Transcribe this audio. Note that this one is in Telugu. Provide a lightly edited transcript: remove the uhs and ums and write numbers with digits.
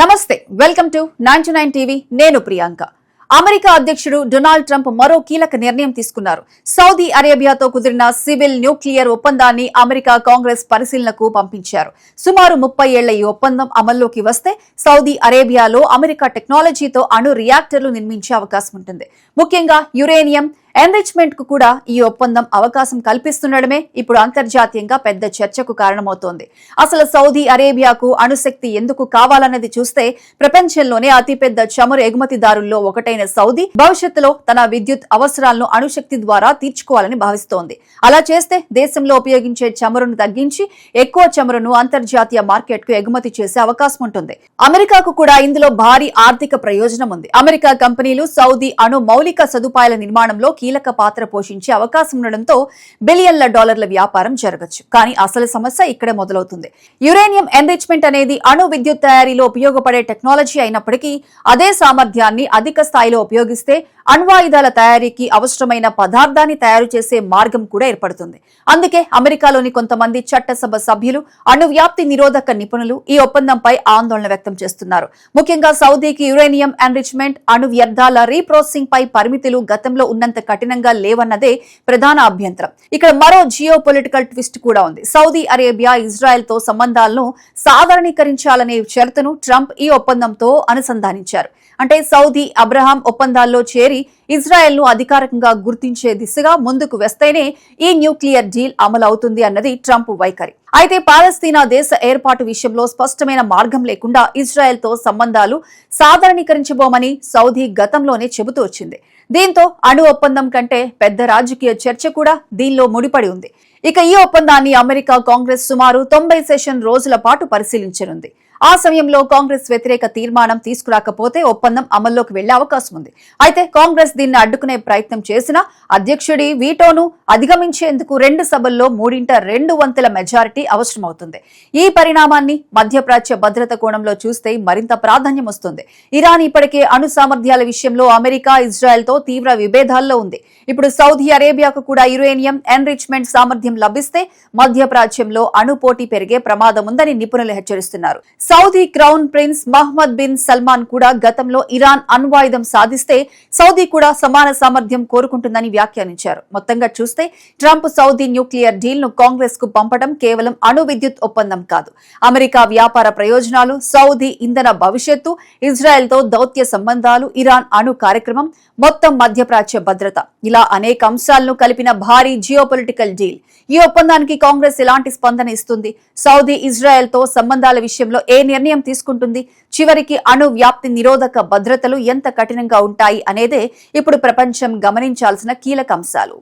నమస్తే వెల్కమ్ టు 99 టీవీ నేను ప్రియాంక అమెరికా అధ్యక్షుడు డొనాల్డ్ ట్రంప్ మరో కీలక నిర్ణయం తీసుకున్నారు. సౌదీ అరేబియాతో కుదిరిన సివిల్ న్యూక్లియర్ ఒప్పందాన్ని అమెరికా కాంగ్రెస్ పరిశీలనకు పంపించారు. సుమారు 30 ఏళ్ల ఈ ఒప్పందం అమల్లోకి వస్తే సౌదీ అరేబియాలో అమెరికా టెక్నాలజీతో అణు రియాక్టర్లు నిర్మించే అవకాశం ఉంటుంది. ముఖ్యంగా యురేనియం ఎన్రిచ్మెంట్ కు కూడా ఈ ఒప్పందం అవకాశం కల్పిస్తుండడమే ఇప్పుడు అంతర్జాతీయంగా పెద్ద చర్చకు కారణమవుతోంది. అసలు సౌదీ అరేబియాకు అణుశక్తి ఎందుకు కావాలన్నది చూస్తే ప్రపంచంలోనే అతిపెద్ద చమురు ఎగుమతిదారుల్లో ఒకటైన సౌదీ భవిష్యత్తులో తన విద్యుత్ అవసరాలను అణుశక్తి ద్వారా తీర్చుకోవాలని భావిస్తోంది. అలా చేస్తే దేశంలో ఉపయోగించే చమురును తగ్గించి ఎక్కువ చమురును అంతర్జాతీయ మార్కెట్ కు ఎగుమతి చేసే అవకాశం ఉంటుంది. అమెరికాకు కూడా ఇందులో భారీ ఆర్థిక ప్రయోజనం ఉంది. అమెరికా కంపెనీలు సౌదీ అణు మౌలిక సదుపాయాల నిర్మాణంలో కీలక పాత్ర పోషించే అవకాశం ఉండడంతో బిలియన్ల డాలర్ల వ్యాపారం జరగచ్చు. కానీ అసలు సమస్య ఇక్కడే మొదలవుతుంది. యురేనియం ఎన్రిచ్మెంట్ అనేది అణు విద్యుత్ తయారీలో ఉపయోగపడే టెక్నాలజీ అయినప్పటికీ అదే సామర్థ్యాన్ని అధిక స్థాయిలో ఉపయోగిస్తే అణ్వాయుధాల తయారీకి అవసరమైన పదార్థాన్ని తయారు చేసే మార్గం కూడా ఏర్పడుతుంది. అందుకే అమెరికాలోని కొంతమంది చట్టసభ సభ్యులు అణు వ్యాప్తి నిరోధక నిపుణులు ఈ ఒప్పందంపై ఆందోళన వ్యక్తం చేస్తున్నారు. ముఖ్యంగా సౌదీకి యురేనియం ఎన్రిచ్మెంట్ అణు వ్యర్థాల రీప్రాసెసింగ్ పై పరిమితులు గతంలో ఉన్నంత కఠినంగా లేవన్నదే ప్రధాన అభ్యంతరం. ఇక్కడ మరో జియో పొలిటికల్ ట్విస్ట్ కూడా ఉంది. సౌదీ అరేబియా ఇజ్రాయెల్ తో సంబంధాలను సాధారణీకరించాలనే షరతును ట్రంప్ ఈ ఒప్పందంతో అనుసంధానించారు. అంటే సౌదీ అబ్రహాం ఒప్పందాల్లో చేరి ఇజ్రాయెల్ ను అధికారికంగా గుర్తించే దిశగా ముందుకు వేస్తేనే ఈ న్యూక్లియర్ డీల్ అమలు అవుతుంది అన్నది ట్రంప్ వైఖరి. అయితే పాలస్తీనా దేశ ఏర్పాటు విషయంలో స్పష్టమైన మార్గం లేకుండా ఇజ్రాయెల్ తో సంబంధాలు సాధారణీకరించబోమని సౌదీ గతంలోనే చెబుతూ వచ్చింది. దీంతో అణు ఒప్పందం కంటే పెద్ద రాజకీయ చర్చ కూడా దీనిలో ముడిపడి ఉంది. ఇక ఈ ఒప్పందాన్ని అమెరికా కాంగ్రెస్ సుమారు 90 సెషన్ రోజుల పాటు పరిశీలించనుంది. ఆ సమయంలో కాంగ్రెస్ వ్యతిరేక తీర్మానం తీసుకురాకపోతే ఒప్పందం అమల్లోకి వెళ్లే అవకాశం ఉంది. అయితే కాంగ్రెస్ దీన్ని అడ్డుకునే ప్రయత్నం చేసినా అధ్యక్షుడి వీటోను అధిగమించేందుకు 2 సభల్లో 3/2 మెజారిటీ అవసరమవుతుంది. ఈ పరిణామాన్ని మధ్యప్రాచ్య భద్రత కోణంలో చూస్తే మరింత ప్రాధాన్యం వస్తుంది. ఇరాన్ ఇప్పటికే అణు సామర్థ్యాల విషయంలో అమెరికా ఇజ్రాయెల్ తో తీవ్ర విభేదాల్లో ఉంది. ఇప్పుడు సౌదీ అరేబియాకు కూడా యురేనియం ఎన్రిచ్మెంట్ సామర్థ్యం లభిస్తే మధ్యప్రాచ్యంలో అణు పోటీ పెరిగే ప్రమాదం ఉందని నిపుణులు హెచ్చరిస్తున్నారు. Saudi crown prince Mohammed bin Salman కూడా గతంలో ఇరాన్ అణ్వాయుధం సాధిస్తే సౌదీ కూడా సమాన సామర్థ్యం కోరుకుంటుందని వ్యాఖ్యానించారు. మొత్తంగా చూస్తే ట్రంప్ సౌదీ న్యూక్లియర్ డీల్ ను కాంగ్రెస్ కు పంపడం కేవలం అణు విద్యుత్ ఒప్పందం కాదు. అమెరికా వ్యాపార ప్రయోజనాలు, సౌదీ ఇంధన భవిష్యత్తు, ఇజ్రాయెల్ తో దౌత్య సంబంధాలు, ఇరాన్ అణు కార్యక్రమం, మొత్తం మధ్యప్రాచ్య భద్రత, ఇలా అనేక అంశాలను కలిపిన భారీ జియోపొలిటికల్ డీల్. ఈ ఒప్పందానికి కాంగ్రెస్ ఎలాంటి స్పందన ఇస్తుంది? సౌదీ ఇజ్రాయెల్ తో సంబంధాల విషయంలో ఏ నిర్ణయం తీసుకుంటుంది? చివరికి అణు వ్యాప్తి నిరోధక భద్రతలు ఎంత కఠినంగా ఉంటాయి అనేదే ఇప్పుడు ప్రపంచం గమనించాల్సిన కీలక అంశాలు.